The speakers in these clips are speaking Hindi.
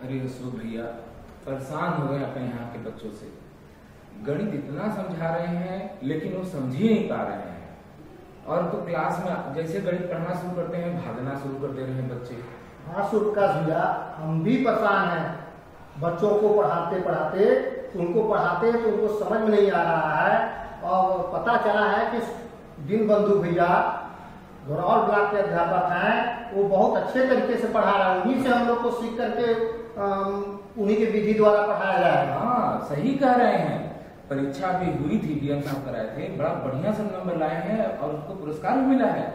अरे अशोक भैया, परेशान हो गए अपने यहाँ के बच्चों से। गणित इतना समझा रहे हैं लेकिन वो समझ ही नहीं पा रहे हैं। और तो क्लास में जैसे गणित पढ़ना शुरू करते हैं भागना शुरू कर दे रहे हैं बच्चे। हाँ सूर्यप्रकाश भैया, हम भी परेशान हैं। बच्चों को पढ़ाते पढ़ाते उनको पढ़ाते तो उनको समझ में नहीं आ रहा है। और पता चला है कि दिन बंधु भैया घोरावल ब्लॉक के अध्यापक हैं, वो बहुत अच्छे तरीके से पढ़ा रहा है। उन्हीं से हम लोग को सीख करके उन्हीं के विधि द्वारा पढ़ाया जाएगा। हाँ सही कह रहे हैं। परीक्षा भी हुई थी, डीएम साहब कराए थे, बड़ा बढ़िया सब नंबर लाए हैं और उनको पुरस्कार भी मिला है।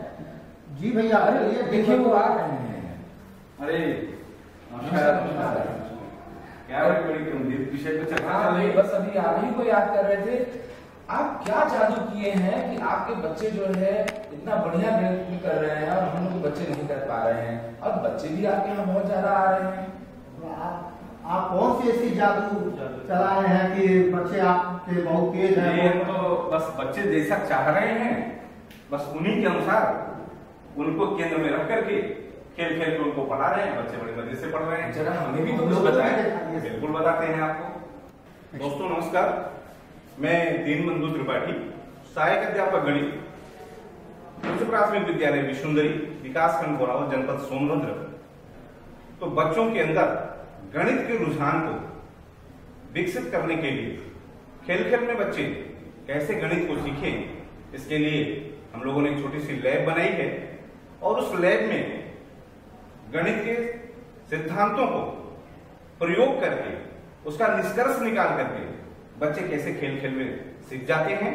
जी भैया, अरे देखिए वो आ रहे हैं। अरे क्या बड़ी गंभीर विषय पे चर्चा हाँ चल रही है। बस अभी आप ही को याद कर रहे थे। आप क्या जादू किए हैं कि आपके बच्चे जो है इतना बढ़िया गणित कर रहे हैं और हम लोग बच्चे नहीं कर पा रहे हैं, और बच्चे भी आपके यहाँ बहुत ज्यादा आ रहे हैं। आप कौन सी ऐसी जादू चलाए हैं कि बच्चे आपके बहुत तेज हैं? ये तो बस बच्चे जैसा चाह रहे हैं, बस उन्हीं के अनुसार उनको केंद्र में रख करके खेल खेल के उनको पढ़ा रहे हैं। बच्चे बड़े मजे से पढ़ रहे हैं। जरा हमें भी तो कुछ कुछ बताएं। बिल्कुल बताते हैं आपको। दोस्तों नमस्कार, मैं दीनबंधु त्रिपाठी, सहायक अध्यापक गणित, उच्च प्राथमिक विद्यालय विशुंदरी, विकासखंड घोरावल, जनपद सोनभद्र। तो बच्चों के अंदर गणित के रुझान को विकसित करने के लिए खेल खेल में बच्चे कैसे गणित को सीखें, इसके लिए हम लोगों ने एक छोटी सी लैब बनाई है। और उस लैब में गणित के सिद्धांतों को प्रयोग करके उसका निष्कर्ष निकाल करके बच्चे कैसे खेल खेल में सीख जाते हैं,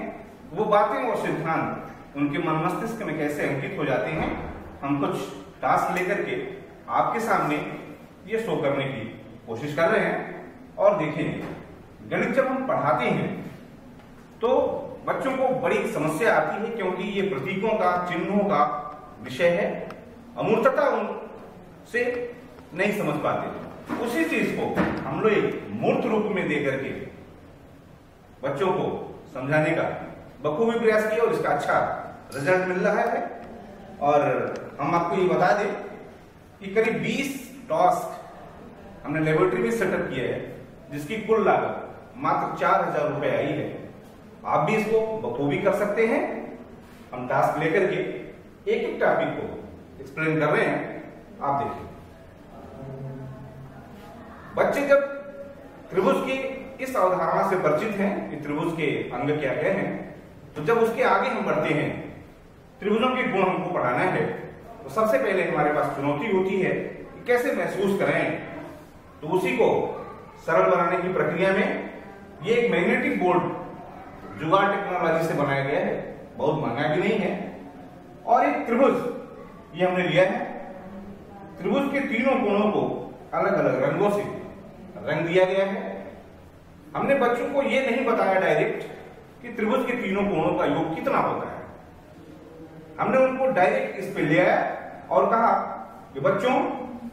वो बातें और सिद्धांत उनके मन मस्तिष्क में कैसे अंकित हो जाते हैं, हम कुछ टास्क लेकर के आपके सामने ये शो करने की कोशिश कर रहे हैं। और देखें, गणित जब हम पढ़ाते हैं तो बच्चों को बड़ी समस्या आती है, क्योंकि ये प्रतीकों का, चिन्हों का विषय है। अमूर्तता उनसे नहीं समझ पाते। उसी चीज को हम लोग एक मूर्त रूप में दे करके बच्चों को समझाने का बखूबी प्रयास किया और इसका अच्छा रिजल्ट मिल रहा है। और हम आपको ये बता दें कि करीब 20 टास्क हमने लेबोरेटरी में सेटअप किया है, जिसकी कुल लागत मात्र 4000 रुपए आई है। आप भी इसको बखूबी कर सकते हैं। हम टास्क लेकर के एक एक टॉपिक को एक्सप्लेन कर रहे हैं, आप देखिए। बच्चे जब त्रिभुज की इस अवधारणा से परिचित हैं कि त्रिभुज के अंग क्या क्या हैं, तो जब उसके आगे हम बढ़ते हैं, त्रिभुजों के गुण हमको पढ़ाना है, तो सबसे पहले हमारे पास चुनौती होती है कि कैसे महसूस करें। तो उसी को सरल बनाने की प्रक्रिया में ये एक मैग्नेटिक बोर्ड जुगाड़ टेक्नोलॉजी से बनाया गया है, बहुत महंगा भी नहीं है। और एक त्रिभुज ये हमने लिया है। त्रिभुज के तीनों कोणों को अलग अलग रंगों से रंग दिया गया है। हमने बच्चों को ये नहीं बताया डायरेक्ट कि त्रिभुज के तीनों कोणों का योग कितना होता है। हमने उनको डायरेक्ट इस पे ले आया और कहा कि बच्चों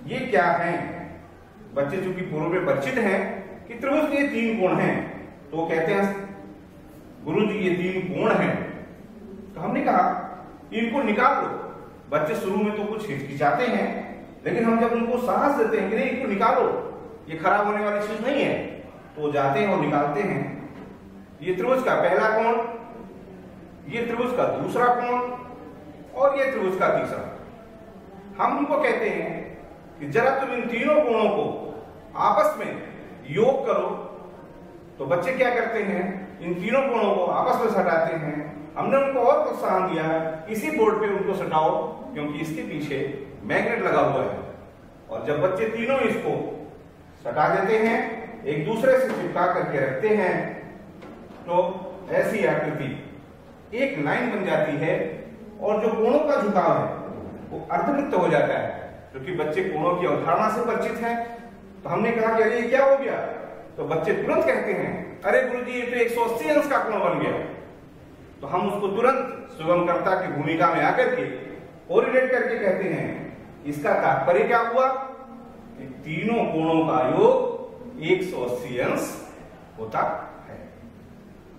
ये क्या है। बच्चे चूंकि पूर्व में परिचित हैं कि त्रिभुज के 3 कोण हैं, तो वो कहते हैं गुरुजी ये 3 कोण हैं। तो हमने कहा इनको निकाल लो। बच्चे शुरू में तो कुछ हिचकिचाते हैं, लेकिन हम जब उनको साहस देते हैं कि नहीं इनको निकालो, ये खराब होने वाली चीज नहीं है, तो वो जाते हैं और निकालते हैं। ये त्रिभुज का पहला कोण, ये त्रिभुज का दूसरा कोण और ये त्रिभुज का तीसरा। हम उनको कहते हैं कि जरा तुम इन तीनों कोणों को आपस में योग करो। तो बच्चे क्या करते हैं, इन तीनों कोणों को आपस में सटाते हैं। हमने उनको और प्रोत्साहन दिया, इसी बोर्ड पे उनको सटाओ, क्योंकि इसके पीछे मैग्नेट लगा हुआ है। और जब बच्चे तीनों इसको सटा देते हैं, एक दूसरे से चिपका करके रखते हैं, तो ऐसी आकृति एक लाइन बन जाती है। और जो कोणों का झुकाव है वो अर्धवृत्त हो जाता है, क्योंकि बच्चे कोणों की अवधारणा से परिचित हैं। तो हमने कहा कि अरे ये क्या हो गया, तो बच्चे तुरंत कहते हैं अरे गुरुजी ये तो 180 अंश का कोण बन गया। तो हम उसको तुरंत सुगमकर्ता की भूमिका में आकर के कोरिलेट करके कहते हैं इसका तात्पर्य क्या हुआ कि तीनों कोणों का योग 180 अंश होता